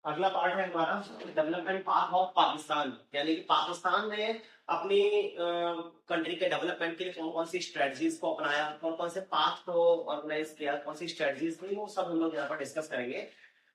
अगला पार्ट है हमारा डेवलपमेंट पाथ ऑफ पाकिस्तान, यानी कि पाकिस्तान ने अपनी कंट्री के डेवलपमेंट के लिए कौन कौन सी स्ट्रेटजीज को अपनाया, कौन कौन से पाथ को ऑर्गेनाइज किया, कौन सी स्ट्रेटजीज थी, वो सब हम लोग यहाँ पर डिस्कस करेंगे।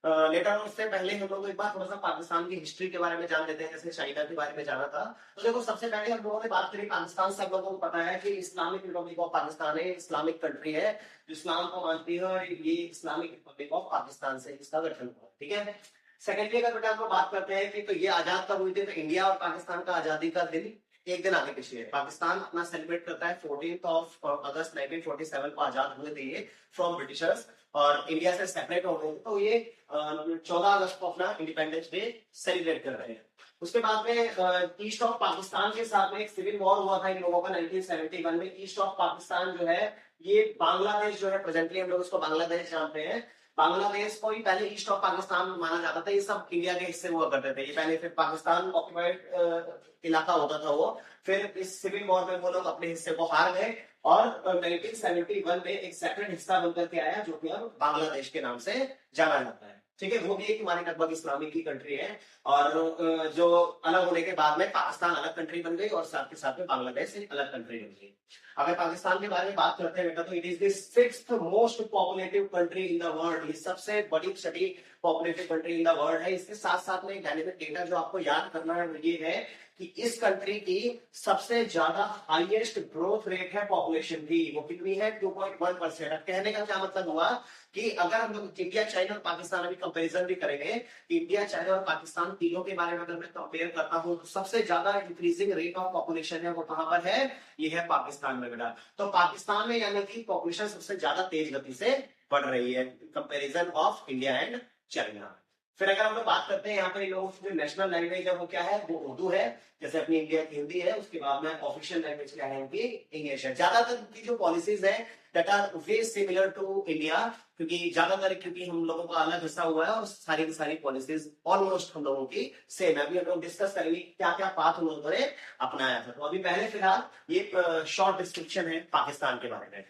लेटर उससे पहले हम लोग एक बार थोड़ा सा पाकिस्तान की हिस्ट्री के बारे में जान लेते हैं, जैसे चाइना के बारे में जाना था। तो देखो, सबसे पहले हम लोगों ने बात करी पाकिस्तान से। हम लोगों को पता है कि इस्लामिक रिपब्लिक ऑफ पाकिस्तान है, इस्लामिक कंट्री है जो इस्लाम को मानती है, और ये इस्लामिक रिपब्लिक ऑफ पाकिस्तान से इसका गठन हुआ। ठीक है। सेकेंडली अगर बेटा हम लोग बात करते हैं कि तो ये आजाद कब हुई थी, तो इंडिया और पाकिस्तान का आजादी का दिन एक दिन आगे पीछे है। पाकिस्तान अपना सेलिब्रेट करता है 14 अगस्त 1947 को आजाद हुए थे ये फ्रॉम ब्रिटिशर्स, और इंडिया से सेपरेट हो गए थे, तो ये 14 अगस्त को अपना इंडिपेंडेंस डे सेलिब्रेट कर रहे हैं। उसके बाद में ईस्ट ऑफ पाकिस्तान के साथ में एक सिविल वॉर हुआ था इन लोगों का 1971 में। ईस्ट ऑफ पाकिस्तान जो है ये बांग्लादेश जो है, प्रेजेंटली हम लोग उसको बांग्लादेश जानते हैं। बांग्लादेश को ही पहले ईस्ट ऑफ पाकिस्तान माना जाता था, ये सब इंडिया के हिस्से हुआ करते थे। ये पहले फिर पाकिस्तान ऑक्युपाइड इलाका होता था वो, फिर इस सिविल वॉर में वो लोग अपने हिस्से को हार गए, और 1971 में एक सेपरेट हिस्सा बनकर के आया, जो कि अब बांग्लादेश के नाम से जाना जाता है। ठीक है, वो भी एक हमारी लगभग इस्लामिक की कंट्री है, और जो अलग होने के बाद में पाकिस्तान अलग कंट्री बन गई, और साथ के साथ में बांग्लादेश एक अलग कंट्री बन गई। अगर पाकिस्तान के बारे में बात करते हैं बेटा, तो it is the sixth most populative country in the world. ये सबसे बड़ी छठी populative country in the world है। इसके साथ साथ में डायनेमिक डेटा जो आपको याद करना है वो ये है कि इस कंट्री की सबसे ज्यादा हाईएस्ट ग्रोथ रेट है पॉपुलेशन की, वो कितनी है 2.1%। अब कहने का क्या मतलब हुआ कि अगर हम लोग इंडिया, चाइना और पाकिस्तान अभी कंपैरिजन भी करेंगे, इंडिया, चाइना और पाकिस्तान तीनों के बारे में अगर मैं कंपेयर करता हूं, तो सबसे ज्यादा इंक्रीजिंग रेट ऑफ पॉपुलेशन है वो कहां पर है, ये है पाकिस्तान में बेटा। तो पाकिस्तान में यानी कि पॉपुलेशन सबसे ज्यादा तेज गति से बढ़ रही है comparison of India and China. फिर अगर हम लोग बात करते हैं यहाँ पर इन लोगों की जो नेशनल लैंग्वेज है वो क्या है, वो उर्दू है, जैसे अपनी इंडिया की हिंदी है। उसके बाद में ऑफिशियल लैंग्वेज क्या है इनकी, इंग्लिश है। ज्यादातर की जो पॉलिसीज है that are way similar to India, क्योंकि ज्यादातर क्योंकि हम लोगों का अलग हिस्सा हुआ है, और सारी की सारी पॉलिसीज ऑलमोस्ट हम लोगों की सेम है। अभी हम लोग डिस्कस करेंगे क्या क्या पाथ हम लोगों ने अपनाया था। तो अभी पहले फिलहाल ये शॉर्ट डिस्क्रिप्शन है पाकिस्तान के बारे में।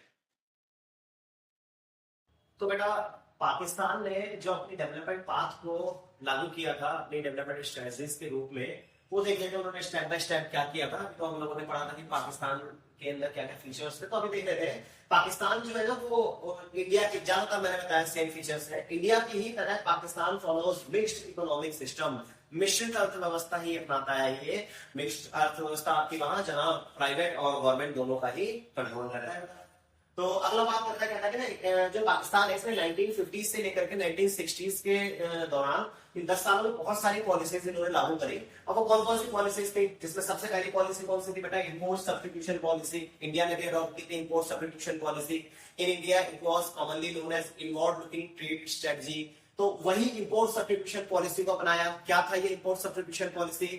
तो बेटा, पाकिस्तान ने जो अपनी डेवलपमेंट पाथ को लागू किया था अपनी डेवलपमेंट स्ट्रेटजीज के रूप में, वो देख लेते हैं उन्होंने स्टेप बाय स्टेप क्या किया था। तो हम लोगों ने पढ़ा था कि पाकिस्तान के अंदर क्या क्या फीचर्स थे, तो अभी देख लेते हैं। पाकिस्तान जो है ना, वो इंडिया के ज्यादातर मैंने बताया सेम फीचर्स है। इंडिया की ही तरह Pakistan follows mixed economic system, मिश्रित अर्थव्यवस्था ही अपनाता है। ये मिक्स्ड अर्थव्यवस्था आपकी वहां जहां प्राइवेट और गवर्नमेंट दोनों का ही कंट्रोल रहता है। तो अगला बात करता है, कहता है कि ना जो पाकिस्तान है इसने 1950 से लेकर के 1960s के दौरान इन 10 सालों में बहुत सारी पॉलिसीज इन्होंने लागू करी। अब वो कौन कौन सी पॉलिसीज थी, जिसमें सबसे पहली पॉलिसी कौन सी थी बेटा, इंपोर्ट सब्स्टिट्यूशन पॉलिसी। इंडिया ने भी अडॉप्ट की थी import substitution policy. In India it was commonly known as inward looking trade strategy. तो वही इंपोर्ट सब्स्टिट्यूशन पॉलिसी को अपनाया। क्या था ये इंपोर्ट सब्स्टिट्यूशन पॉलिसी,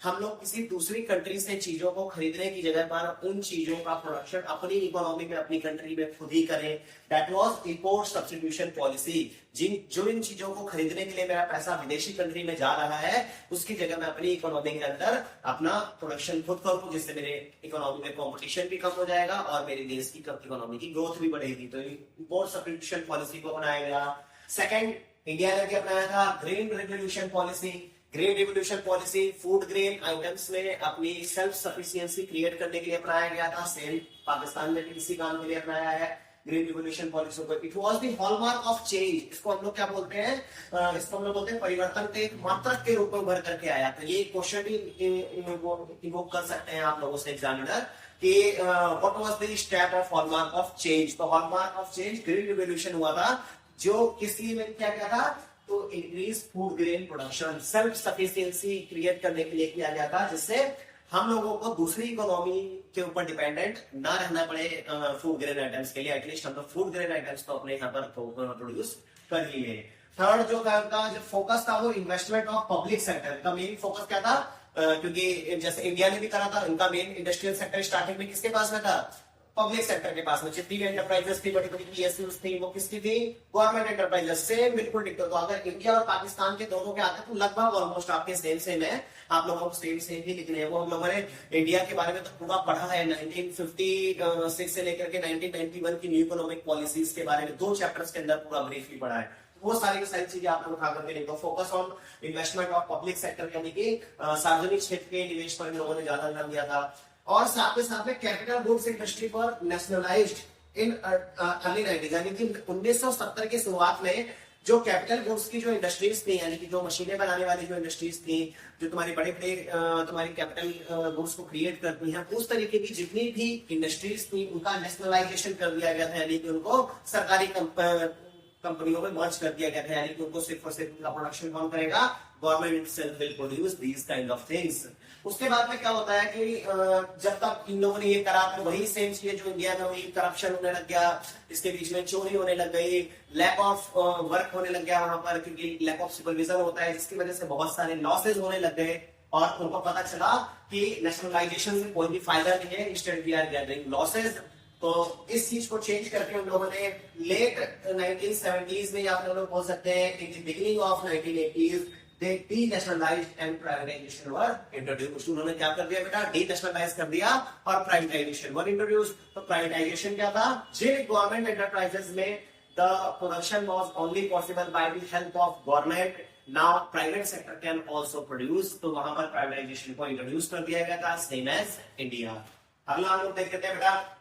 हम लोग किसी दूसरी कंट्री से चीजों को खरीदने की जगह पर उन चीजों का प्रोडक्शन अपनी इकोनॉमी में, अपनी कंट्री में खुद ही करें। That was import substitution policy. जो इन चीजों को खरीदने के लिए मेरा पैसा विदेशी कंट्री में जा रहा है, उसकी जगह मैं अपनी इकोनॉमी के अंदर अपना प्रोडक्शन खुद करूं, जिससे मेरे इकोनॉमी में कॉम्पिटिशन भी कम हो जाएगा और मेरे देश की इकोनॉमी की ग्रोथ भी बढ़ेगी। तो इंपोर्ट सब्स्टिट्यूशन पॉलिसी को अपनाया गया। सेकेंड, इंडिया ने भी अपनाया था grain revolution policy. Grain revolution policy food grain items में अपनी सेल्फ सफिशिएंसी क्रिएट करने के लिए अपनाया गया था। सेम पाकिस्तान ने भी इसी काम के लिए अपनाया है ग्रीन रिवोल्यूशन पॉलिसी को। It was the hallmark of change. इसको हम लोग क्या बोलते हैं, इसको हम लोग बोलते हैं परिवर्तन के एक मात्रक के रूप में उभर करके आया था। ये क्वेश्चन भी इन्वोक कर सकते हैं आप लोगों से एग्जामिनर कि what was the step of hallmark of change. तो hallmark of change green revolution हुआ था, जो किसी में क्या क्या था, तो increase food grain production, self sufficiency create करने के लिए किया गया था, जिससे हम लोगों को दूसरी इकोनॉमी के ऊपर डिपेंडेंट ना रहना पड़े फूड ग्रेन आइटम्स के लिए। एटलीस्ट हम तो फूड ग्रेन आइटम्स तो अपने यहाँ पर प्रोड्यूस कर लिए। थर्ड जो का जो फोकस था वो इन्वेस्टमेंट ऑफ पब्लिक सेक्टर का मेन फोकस क्या था, क्योंकि जैसे इंडिया ने भी करा था, इनका मेन इंडस्ट्रियल सेक्टर स्टार्टिंग में किसके पास में था, पब्लिक सेक्टर के पास में। जितनी भी एंटरप्राइजेस थी, बड़ी बड़ी पीएसयूज थी, वो किसकी थी, गवर्नमेंट एंटरप्राइजेस। सेम बिल्कुल डिक्टो। तो अगर इंडिया और पाकिस्तान के दोनों के आते तो लगभग ऑलमोस्ट आपके सेम सेम है, आप लोगों को सेम सेम ही लिखने हैं। वो हम लोगों ने इंडिया के बारे में तो पूरा पढ़ा है, 1956 से लेकर के 1991 की न्यू इकोनॉमिक पॉलिसीज के बारे में 2 चैप्टर्स के अंदर पूरा ब्रीफली पढ़ा है। वो सारी की सारी चीजें आप लोग उठा करके देखो। Focus on investment of public sector, यानी कि सार्वजनिक क्षेत्र के निवेश पर इन लोगों ने ज्यादा ध्यान दिया था। और साथ ही साथ में कैपिटल गुड्स इंडस्ट्री पर नेशनलाइज्ड इन अर्ली 90s, यानी कि 1970 की शुरुआत में जो कैपिटल गुड्स की जो इंडस्ट्रीज थी, यानी कि जो मशीनें बनाने वाली जो इंडस्ट्रीज थी, जो तुम्हारी बड़े बड़े तुम्हारी कैपिटल गुड्स को क्रिएट करती हैं, उस तरीके की जितनी भी इंडस्ट्रीज थी उनका नेशनलाइजेशन कर दिया गया था, यानी कि उनको सरकारी कंपनियों में मर्ज कर दिया गया था, यानी कि उनको सिर्फ और सिर्फ उनका प्रोडक्शन कौन करेगा, government itself will produce these kind of things. उसके बाद में क्या होता है कि जब तक इन लोगों ने ये करा तो वही सेम चीजें जो इंडिया में हुई, करप्शन होने लग गया, इसके बीच में चोरी होने लग गई, लैक ऑफ वर्क होने लग गया वहां पर, क्योंकि लैक ऑफ सुपरविजन होता है, जिसकी वजह से बहुत सारे लॉसेज होने लग गए। और उनको पता चला कि नेशनलाइजेशन से कोई भी फायदा नहीं है, instead we are gathering losses. तो इस चीज को चेंज करके उन लोगों ने लेट 1970s में, या आप लोग बोल सकते हैं in the beginning of 1980s, they denationalized and privatization were introduced। उन्होंने क्या कर दिया बेटा, denationalize कर दिया और privatization were introduced। तो privatization क्या था, जिन गवर्नमेंट एंटरप्राइजेस में the production was only possible by the help of government, now private sector can also produce। तो वहां पर privatization को introduce कर दिया गया था, same as India। अगला हम लोग देख लेते हैं बेटा,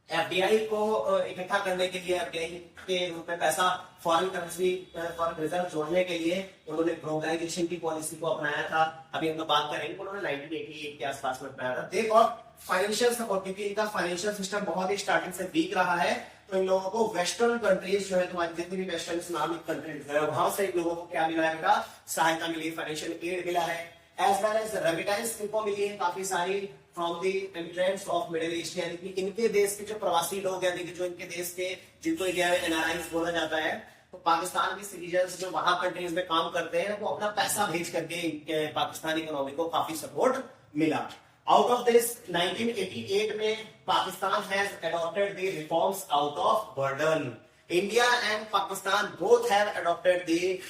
एफडीआई को इकट्ठा करने के लिए, एफडीआई के रूप में पैसा फॉरेन करेंसी, फॉरेन रिजर्व जोड़ने के लिए उन्होंने ग्लोबलाइजेशन की पॉलिसी को अपनाया था। अभी हम लोग बात करेंगे, उन्होंने 1988 के आसपास में अपनाया था। देखो फाइनेंशियल सपोर्ट, क्योंकि इनका फाइनेंशियल सिस्टम बहुत ही स्टार्टिंग से वीक रहा है, तो इन लोगों को वेस्टर्न कंट्रीज जो है, तुम्हारी जितनी भी वेस्टर्न इस्लामिक कंट्रीज है, वहां से इन लोगों को क्या मिला है बेटा, सहायता मिली, फाइनेंशियल एड मिला है, एज वेल एज रेमिटेंस इनको मिली है काफी सारी from the immigrants of middle east, यानी कि इनके देश के जो प्रवासी लोग, यानी कि जो इनके देश के, जिनको इंडिया में एनआरआईज बोला जाता है, तो पाकिस्तान के सिटीजन्स जो वहां कंट्रीज में काम करते हैं, वो अपना पैसा भेज करके पाकिस्तानी इकोनॉमी को काफी सपोर्ट मिला। आउट ऑफ दिस 1988 में Pakistan has adopted the reforms out of burden. India and Pakistan both have adopted the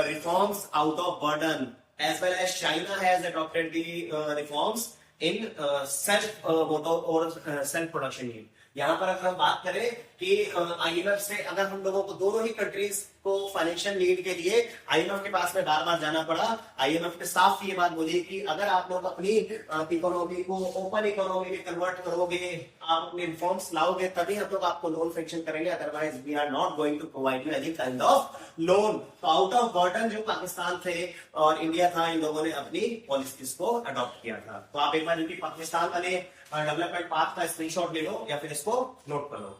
reforms out of burden, as well as China has adopted the reforms in self production need। यहाँ पर अगर हम बात करें कि IMF से अगर हम लोगों को दोनों ही कंट्रीज को फाइनेंशियल नीड के लिए आईएमएफ के पास में बार बार जाना पड़ा, आईएमएफ ने साफ ये बात बोली कि अगर आप लोग अपनी इकोनॉमी को ओपन इकोनॉमी में कन्वर्ट करोगे, आप अपने रिफॉर्म्स लाओगे, तभी हम लोग आपको लोन सैंक्शन करेंगे, otherwise we are not going to provide you any kind of loan. तो आउट ऑफ बर्डन जो पाकिस्तान थे और इंडिया था, इन लोगों ने अपनी पॉलिसीज को अडॉप्ट किया था। तो आप एक बार पाकिस्तान वाले डेवलपमेंट पाथ का स्क्रीनशॉट ले लो या फिर इसको नोट कर लो।